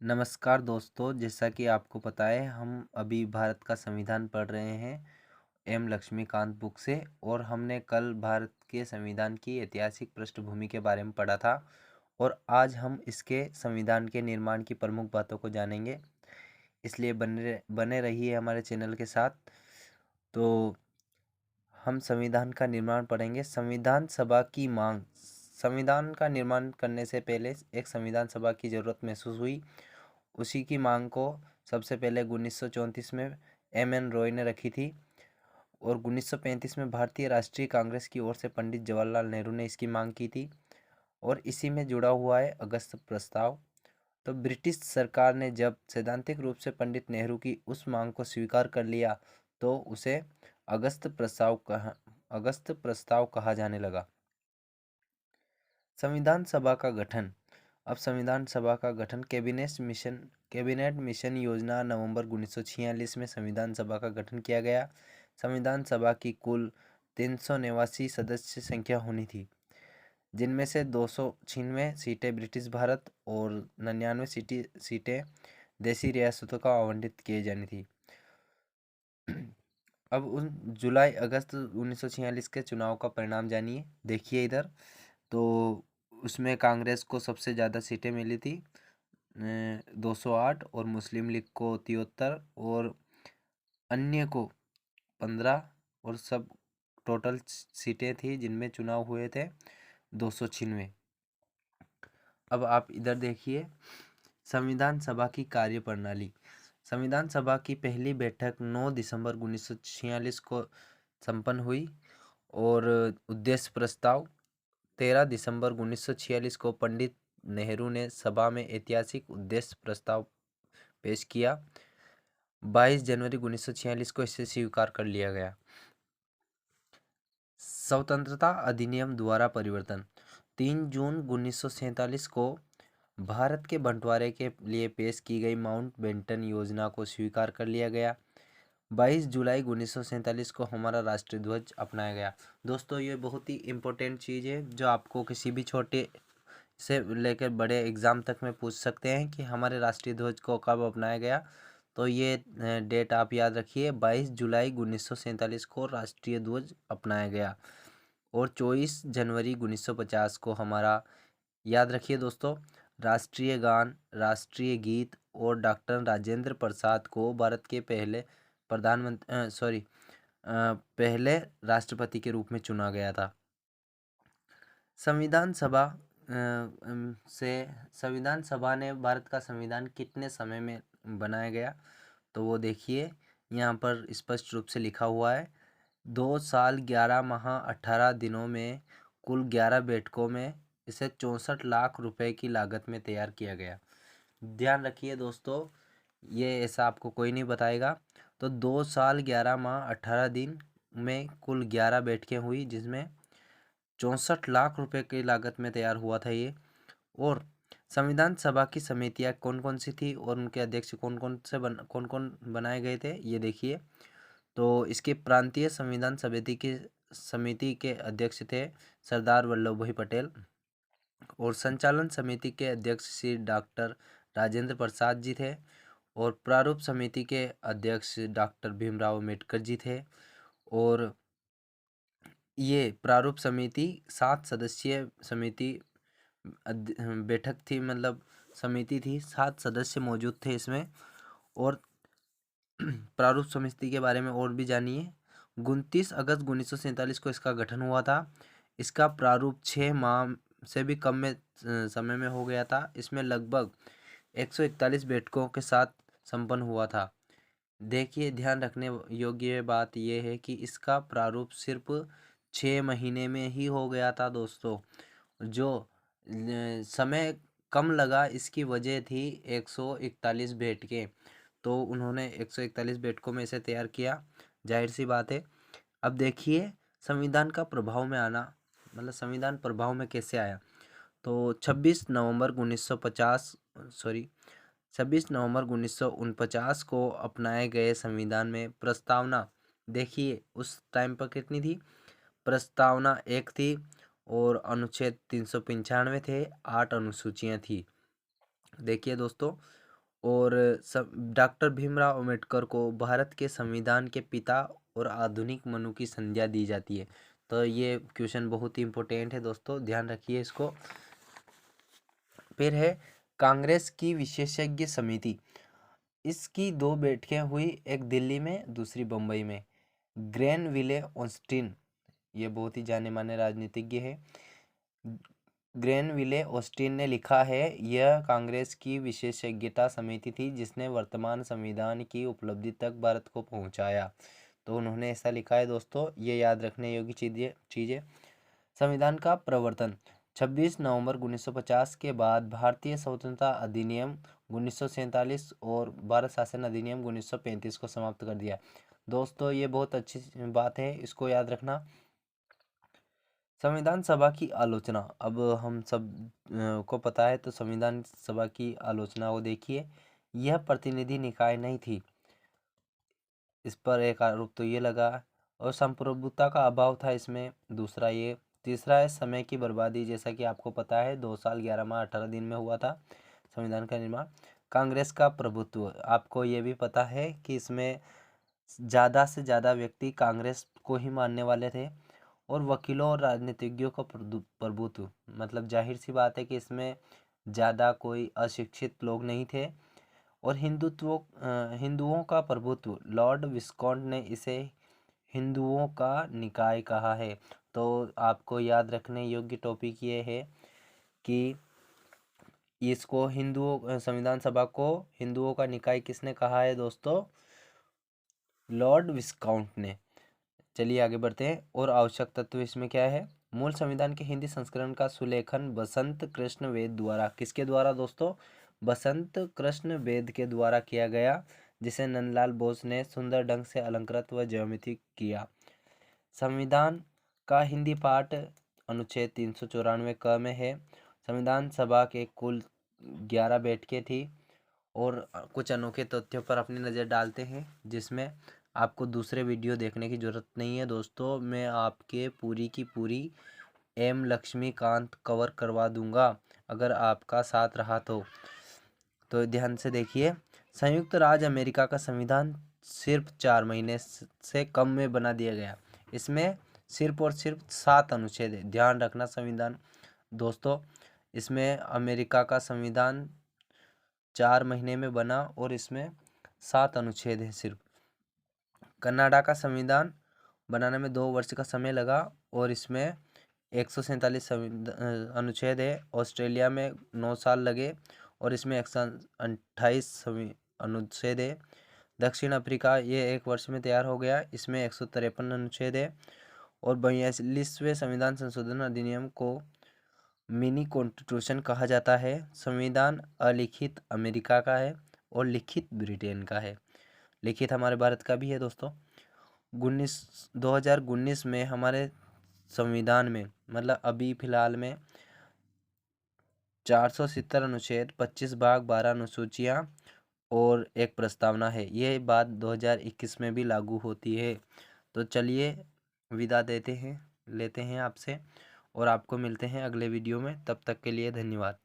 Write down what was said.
नमस्कार दोस्तों, जैसा कि आपको पता है हम अभी भारत का संविधान पढ़ रहे हैं एम लक्ष्मीकांत बुक से। और हमने कल भारत के संविधान की ऐतिहासिक पृष्ठभूमि के बारे में पढ़ा था और आज हम इसके संविधान के निर्माण की प्रमुख बातों को जानेंगे। इसलिए बने बने रहिए हमारे चैनल के साथ। तो हम संविधान का निर्माण पढ़ेंगे। संविधान सभा की मांग। संविधान का निर्माण करने से पहले एक संविधान सभा की जरूरत महसूस हुई। उसी की मांग को सबसे पहले 1934 में एम.एन. रॉय ने रखी थी और 1935 में भारतीय राष्ट्रीय कांग्रेस की ओर से पंडित जवाहरलाल नेहरू ने इसकी मांग की थी। और इसी में जुड़ा हुआ है अगस्त प्रस्ताव। तो ब्रिटिश सरकार ने जब सैद्धांतिक रूप से पंडित नेहरू की उस मांग को स्वीकार कर लिया तो उसे अगस्त प्रस्ताव कहा जाने लगा। संविधान सभा का गठन। अब संविधान सभा का गठन कैबिनेट मिशन योजना नवंबर 1946 में संविधान सभा का गठन किया गया। संविधान सभा की कुल 389 सदस्य संख्या होनी थी, जिनमें से 296 सीटें ब्रिटिश भारत और 99 सीटें देसी रियासतों को आवंटित किए जानी थी। अब उन जुलाई अगस्त 1946 के चुनाव का परिणाम जानिए। देखिए इधर, तो उसमें कांग्रेस को सबसे ज़्यादा सीटें मिली थी 208 और मुस्लिम लीग को 73 और अन्य को 15 और सब टोटल सीटें थी जिनमें चुनाव हुए थे 296। अब आप इधर देखिए, संविधान सभा की कार्यप्रणाली। संविधान सभा की पहली बैठक 9 दिसंबर 1946 को संपन्न हुई और उद्देश्य प्रस्ताव 13 दिसंबर 1946 को पंडित नेहरू ने सभा में ऐतिहासिक उद्देश्य प्रस्ताव पेश किया। 22 जनवरी 1946 को इसे स्वीकार कर लिया गया। स्वतंत्रता अधिनियम द्वारा परिवर्तन। 3 जून 1947 को भारत के बंटवारे के लिए पेश की गई माउंटबेटन योजना को स्वीकार कर लिया गया। 22 जुलाई 1947 को हमारा राष्ट्रीय ध्वज अपनाया गया। दोस्तों, ये बहुत ही इम्पोर्टेंट चीज़ है जो आपको किसी भी छोटे से लेकर बड़े एग्ज़ाम तक में पूछ सकते हैं कि हमारे राष्ट्रीय ध्वज को कब अपनाया गया। तो ये डेट आप याद रखिए, 22 जुलाई 1947 को राष्ट्रीय ध्वज अपनाया गया और 24 जनवरी 1950 को हमारा, याद रखिए दोस्तों, राष्ट्रीय गान, राष्ट्रीय गीत और डॉक्टर राजेंद्र प्रसाद को भारत के पहले राष्ट्रपति के रूप में चुना गया था। संविधान सभा ने भारत का संविधान कितने समय में बनाया गया, तो वो देखिए यहाँ पर स्पष्ट रूप से लिखा हुआ है। 2 साल 11 माह 18 दिनों में कुल 11 बैठकों में इसे 64 लाख रुपए की लागत में तैयार किया गया। ध्यान रखिए दोस्तों, ये ऐसा आपको कोई नहीं बताएगा। तो 2 साल 11 माह 18 दिन में कुल 11 बैठकें हुई, जिसमें 64 लाख रुपए की लागत में तैयार हुआ था ये। और संविधान सभा की समितियां कौन कौन सी थी और उनके अध्यक्ष कौन कौन बनाए गए थे, ये देखिए। तो इसके प्रांतीय संविधान समिति के अध्यक्ष थे सरदार वल्लभ भाई पटेल और संचालन समिति के अध्यक्ष श्री डॉक्टर राजेंद्र प्रसाद जी थे और प्रारूप समिति के अध्यक्ष डॉक्टर भीमराव अम्बेडकर जी थे। और ये प्रारूप समिति 7 सदस्यीय समिति बैठक थी, मतलब समिति थी, 7 सदस्य मौजूद थे इसमें। और प्रारूप समिति के बारे में और भी जानिए। 29 अगस्त 1947 को इसका गठन हुआ था। इसका प्रारूप 6 माह से भी कम में समय में हो गया था। इसमें लगभग 141 बैठकों के साथ संपन्न हुआ था। देखिए, ध्यान रखने योग्य बात यह है कि इसका प्रारूप सिर्फ 6 महीने में ही हो गया था दोस्तों। जो समय कम लगा, इसकी वजह थी 141 बैठकें। तो उन्होंने 141 बैठकों में इसे तैयार किया, जाहिर सी बात है। अब देखिए, संविधान का प्रभाव में आना, मतलब संविधान प्रभाव में कैसे आया। तो 26 नवंबर 1949 को अपनाए गए संविधान में प्रस्तावना, देखिए उस टाइम पर कितनी थी, प्रस्तावना 1 थी और अनुच्छेद 395 थे, 8 अनुसूचियाँ थी। देखिए दोस्तों, और डॉक्टर भीमराव अंबेडकर को भारत के संविधान के पिता और आधुनिक मनु की संज्ञा दी जाती है। तो ये क्वेश्चन बहुत ही इम्पोर्टेंट है दोस्तों, ध्यान रखिए इसको। फिर है कांग्रेस की विशेषज्ञ समिति। इसकी 2 बैठकें हुई, एक दिल्ली में दूसरी बम्बई में। ग्रेनविले ऑस्टिन, ये बहुत ही जाने माने राजनीतिज्ञ है। ग्रेनविले ऑस्टिन ने लिखा है, यह कांग्रेस की विशेषज्ञता समिति थी जिसने वर्तमान संविधान की उपलब्धि तक भारत को पहुंचाया। तो उन्होंने ऐसा लिखा है दोस्तों, ये याद रखने योग्य चीज़ें। संविधान का प्रवर्तन 26 नवंबर 1950 के बाद भारतीय स्वतंत्रता अधिनियम 1947 और भारत शासन अधिनियम 1935 को समाप्त कर दिया। दोस्तों ये बहुत अच्छी बात है, इसको याद रखना। संविधान सभा की आलोचना, अब हम सब को पता है, तो संविधान सभा की आलोचना को देखिए। यह प्रतिनिधि निकाय नहीं थी, इस पर एक आरोप तो ये लगा, और संप्रभुता का अभाव था इसमें, दूसरा ये। तीसरा है समय की बर्बादी, जैसा कि आपको पता है 2 साल 11 माह 18 दिन में हुआ था संविधान का निर्माण। कांग्रेस का प्रभुत्व, आपको ये भी पता है कि इसमें ज़्यादा से ज़्यादा व्यक्ति कांग्रेस को ही मानने वाले थे। और वकीलों और राजनीतिज्ञों का प्रभुत्व, मतलब जाहिर सी बात है कि इसमें ज़्यादा कोई अशिक्षित लोग नहीं थे। और हिंदुओं का प्रभुत्व, लॉर्ड विस्कॉन्ट ने इसे हिंदुओं का निकाय कहा है। तो आपको याद रखने योग्य टॉपिक ये है कि इसको संविधान सभा को हिंदुओं का निकाय किसने कहा है दोस्तों? लॉर्ड विस्काउंट ने। चलिए आगे बढ़ते हैं। और आवश्यक तत्व इसमें क्या है? मूल संविधान के हिंदी संस्करण का सुलेखन बसंत कृष्ण वेद द्वारा, किसके द्वारा दोस्तों? बसंत कृष्ण वेद के द्वारा किया गया, जिसे नंदलाल बोस ने सुंदर ढंग से अलंकृत व ज्यामिति किया। संविधान का हिंदी पाठ अनुच्छेद 394 क में है। संविधान सभा के कुल 11 बैठकें थी। और कुछ अनोखे तथ्यों पर अपनी नज़र डालते हैं, जिसमें आपको दूसरे वीडियो देखने की ज़रूरत नहीं है दोस्तों, मैं आपके पूरी की पूरी एम लक्ष्मीकांत कवर करवा दूंगा अगर आपका साथ रहा तो ध्यान से देखिए। संयुक्त राज्य अमेरिका का संविधान सिर्फ 4 महीने से कम में बना दिया गया। इसमें सिर्फ और सिर्फ 7 अनुच्छेद है, ध्यान रखना संविधान दोस्तों। इसमें अमेरिका का संविधान 4 महीने में बना और इसमें 7 अनुच्छेद है सिर्फ। कनाडा का संविधान बनाने में 2 वर्ष का समय लगा और इसमें 147 अनुच्छेद है। ऑस्ट्रेलिया में 9 साल लगे और इसमें 128 अनुच्छेद है। दक्षिण अफ्रीका ये 1 वर्ष में तैयार हो गया, इसमें 153 अनुच्छेद है। और 42वें संविधान संशोधन अधिनियम को मिनी कॉन्स्टिट्यूशन कहा जाता है। संविधान अलिखित अमेरिका का है और लिखित ब्रिटेन का है। लिखित हमारे भारत का भी है दोस्तों। 2019 में हमारे संविधान में, मतलब अभी फिलहाल में 470 अनुच्छेद, 25 भाग, 12 अनुसूचियाँ और एक प्रस्तावना है। ये बात 2021 में भी लागू होती है। तो चलिए विदा लेते हैं आपसे और आपको मिलते हैं अगले वीडियो में। तब तक के लिए धन्यवाद।